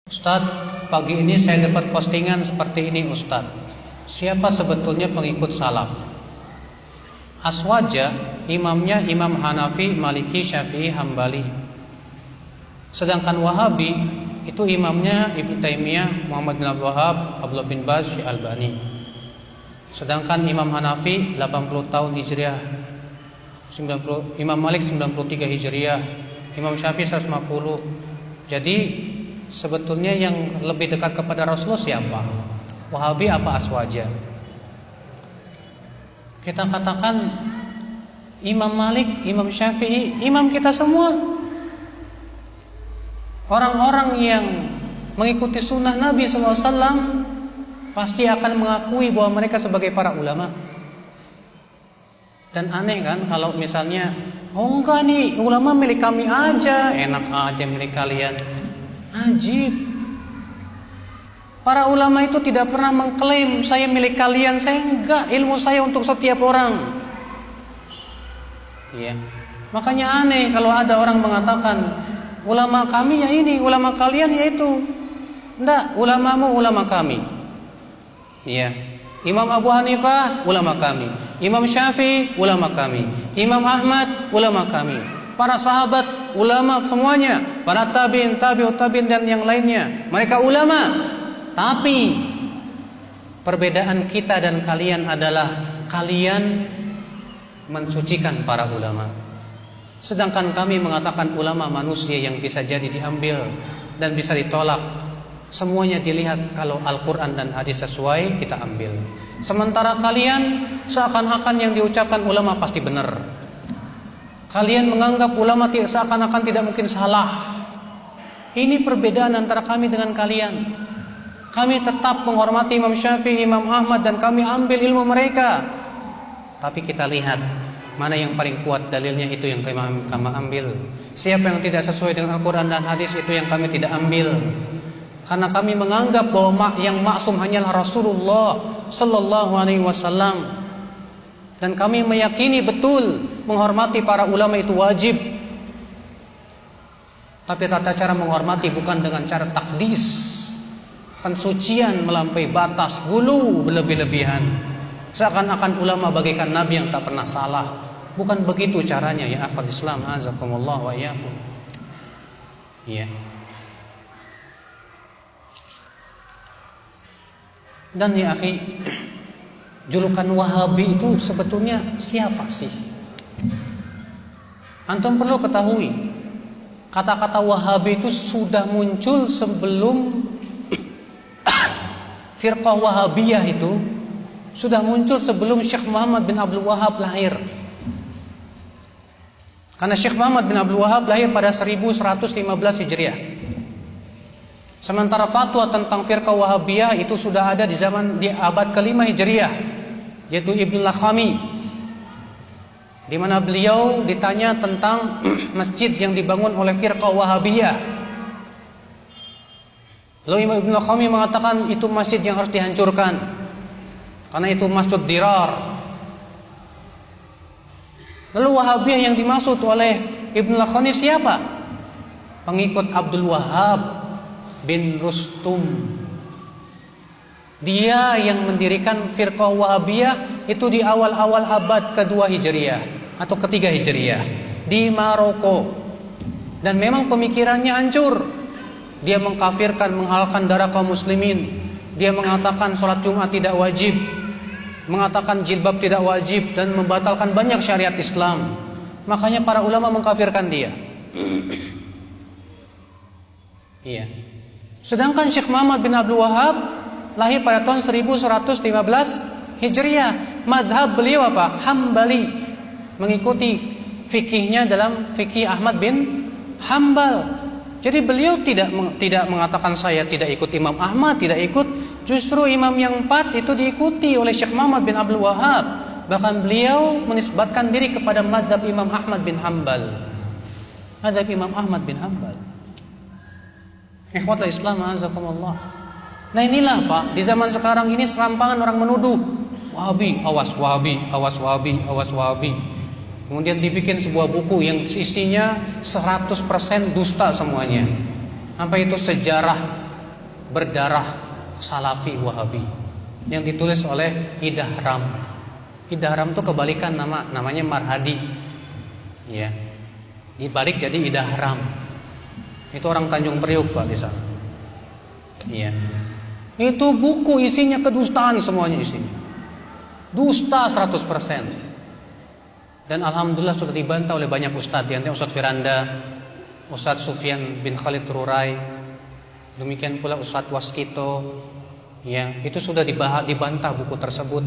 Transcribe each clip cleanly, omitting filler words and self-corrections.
Ustadz, pagi ini saya dapat postingan seperti ini Ustadz. Siapa sebetulnya pengikut salaf? Aswaja, imamnya Imam Hanafi, Maliki, Syafi'i, Hambali. Sedangkan Wahabi, itu imamnya Ibnu Taimiyah, Muhammad bin Abdul Wahab, Abdullah bin Baz, Syekh Albani. Sedangkan Imam Hanafi 80 tahun Hijriah, Imam Malik 93 Hijriah, Imam Syafi'i 150. Jadi sebetulnya yang lebih dekat kepada Rasulullah siapa? Wahabi apa Aswaja? Kita katakan Imam Malik, Imam Syafi'i, imam kita semua. Orang-orang yang mengikuti sunnah Nabi SAW pasti akan mengakui bahwa mereka sebagai para ulama. Dan aneh kan kalau misalnya, oh enggak nih ulama milik kami aja, enak aja milik kalian. Ajib. Para ulama itu tidak pernah mengklaim saya milik kalian, saya enggak, ilmu saya untuk setiap orang. Iya. Makanya aneh kalau ada orang mengatakan ulama kami ya ini, ulama kalian ya itu. Enggak, ulamamu ulama kami. Iya. Imam Abu Hanifah ulama kami, Imam Syafi'i ulama kami, Imam Ahmad ulama kami. Para sahabat ulama semuanya, para tabi'in, tabi'ut tabi'in dan yang lainnya, mereka ulama. Tapi perbedaan kita dan kalian adalah kalian mensucikan para ulama, sedangkan kami mengatakan ulama manusia yang bisa jadi diambil dan bisa ditolak. Semuanya dilihat kalau Al-Quran dan hadis sesuai kita ambil. Sementara kalian seakan-akan yang diucapkan ulama pasti benar. Kalian menganggap ulama seakan-akan tidak mungkin salah. Ini perbedaan antara kami dengan kalian. Kami tetap menghormati Imam Syafi'i, Imam Ahmad, dan kami ambil ilmu mereka. Tapi kita lihat mana yang paling kuat dalilnya, itu yang kami ambil. Siapa yang tidak sesuai dengan Al-Quran dan hadis, itu yang kami tidak ambil. Karena kami menganggap bahwa yang maksum hanyalah Rasulullah Sallallahu Alaihi Wasallam, dan kami meyakini betul menghormati para ulama itu wajib. Tapi tata cara menghormati bukan dengan cara takdis, pensucian melampaui batas, gulu berlebih-lebihan, seakan-akan ulama bagaikan nabi yang tak pernah salah. Bukan begitu caranya ya akhwat Islam, azakumullah wa iyyakum. Iya. Dan ya akhi, julukan Wahabi itu sebetulnya siapa sih? Antum perlu ketahui, kata-kata Wahabi itu sudah muncul sebelum firqah Wahabiyah, itu sudah muncul sebelum Syekh Muhammad bin Abdul Wahab lahir. Karena Syekh Muhammad bin Abdul Wahab lahir pada 1115 Hijriah. Sementara fatwa tentang firqah Wahabiyah itu sudah ada di abad ke-5 Hijriah, yaitu Ibnu Lakhami, di mana beliau ditanya tentang masjid yang dibangun oleh firqah Wahabiyah. Lalu Imam Ibnu Lakhami mengatakan itu masjid yang harus dihancurkan karena itu masjid dirar. Lalu Wahabiyah yang dimaksud oleh Ibnu Lakhami siapa? Pengikut Abdul Wahab bin Rustum. Dia yang mendirikan firqah Wahabiyah itu di awal-awal abad ke-2 Hijriah atau ke-3 Hijriah di Maroko. Dan memang pemikirannya hancur. Dia mengkafirkan, menghalalkan darah kaum muslimin. Dia mengatakan sholat Jumat tidak wajib, mengatakan jilbab tidak wajib, dan membatalkan banyak syariat Islam. Makanya para ulama mengkafirkan dia. Iya. Sedangkan Syekh Muhammad bin Abdul Wahab lahir pada tahun 1115 Hijriah. Madhab beliau apa? Hambali. Mengikuti fikihnya dalam fikih Ahmad bin Hambal. Jadi beliau tidak mengatakan saya tidak ikut Imam Ahmad, tidak ikut. Justru imam yang 4 itu diikuti oleh Syekh Muhammad bin Abdul Wahab. Bahkan beliau menisbatkan diri kepada madhab Imam Ahmad bin Hambal. Madhab Imam Ahmad bin Hambal. Ikhwatul Islam, azakumullah. Nah inilah Pak, di zaman sekarang ini serampangan orang menuduh Wahabi, awas Wahabi, awas Wahabi, awas Wahabi. Kemudian dibikin sebuah buku yang isinya 100% dusta semuanya. Apa itu? Sejarah berdarah Salafi Wahabi yang ditulis oleh Idahram. Idahram itu kebalikan namanya Marhadi. Ya. Dibalik jadi Idahram. Itu orang Tanjung Priuk, Pak, di sana. Iya. Itu buku isinya kedustaan semuanya isinya. Dusta 100%. Dan alhamdulillah sudah dibantah oleh banyak ustadz, di antaranya Ustadz Firanda, Ustadz Sufyan bin Khalid Rurai, demikian pula Ustadz Waskito. Ya, itu sudah dibantah buku tersebut.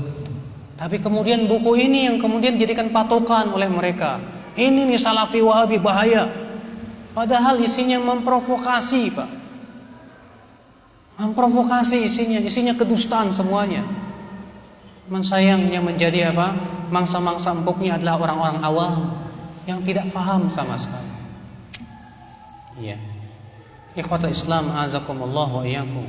Tapi kemudian buku ini yang kemudian dijadikan patokan oleh mereka. Ini nih Salafi Wahabi bahaya. Padahal isinya memprovokasi, Pak. Memprovokasi isinya kedustaan semuanya. Sayangnya menjadi apa? Mangsa-mangsa empuknya adalah orang-orang awam yang tidak faham sama sekali. Iya. Ikhwatul Islam, azakumullah wa iyyakum.